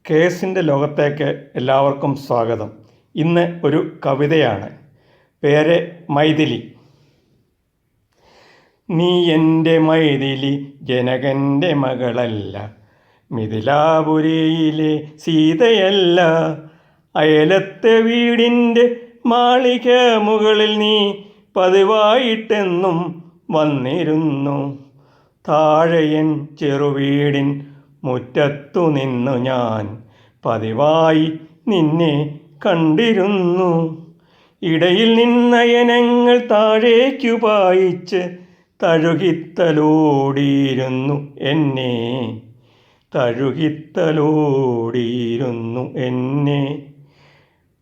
കേസിൻ്റെ ലോകത്തേക്ക് എല്ലാവർക്കും സ്വാഗതം. ഇന്ന് ഒരു കവിതയാണ്. പേര് മൈഥിലി. നീ എൻ്റെ മൈഥിലി ജനകൻ്റെ മകളല്ല, മിഥിലാപുരിയിലെ സീതയല്ല. അയലത്തെ വീടിൻ്റെ മാളിക മുകളിൽ നീ പതിവായിട്ടെന്നും വന്നിരുന്നു. താഴെയൻ ചെറുവീടിൻ മുറ്റത്തു നിന്നു ഞാൻ പതിവായി നിന്നെ കണ്ടിരുന്നു. ഇടയിൽ നിന്നയനങ്ങൾ താഴേക്കു പായിച്ച് തഴുകിത്തലോടിയിരുന്നു എന്നെ.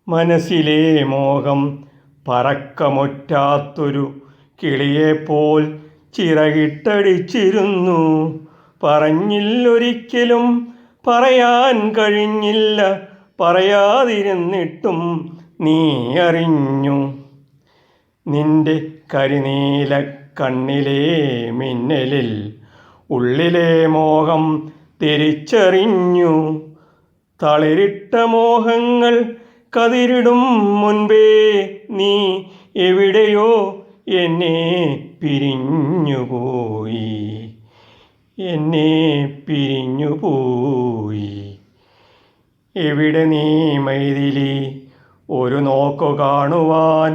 മനസ്സിലെ മോഹം പറക്കമൊറ്റാത്തൊരു കിളിയെപ്പോൽ ചിറകിട്ടടിച്ചിരുന്നു. പറഞ്ഞില്ലൊരിക്കലും പറയാൻ കഴിഞ്ഞില്ല, പറയാതിരുന്നിട്ടും നീ അറിഞ്ഞു. നിന്റെ കരിനീല കണ്ണിലെ മിന്നലിൽ ഉള്ളിലെ മോഹം തിരിച്ചറിഞ്ഞു. തളിരിട്ട മോഹങ്ങൾ കതിരിടും മുൻപേ നീ എവിടെയോ എന്നെ പിരിഞ്ഞുപോയി. എവിടെ നീ മൈഥിലി? ഒരു നോക്കു കാണുവാൻ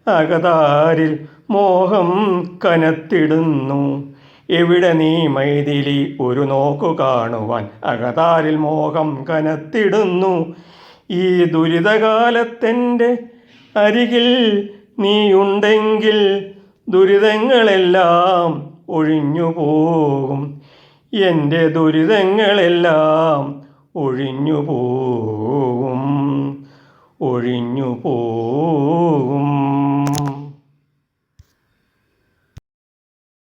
അകതാരിൽ മോഹം കനത്തിടുന്നു. എവിടെ നീ മൈഥിലി? ഒരു നോക്കു കാണുവാൻ അകതാരിൽ മോഹം കനത്തിടുന്നു. ഈ ദുരിതകാലത്തെൻ്റെ അരികിൽ നീയുണ്ടെങ്കിൽ ദുരിതങ്ങളെല്ലാം ഒഴിഞ്ഞു പോകും. എൻ്റെ ദുരിതങ്ങളെല്ലാം ഒഴിഞ്ഞു പോകും.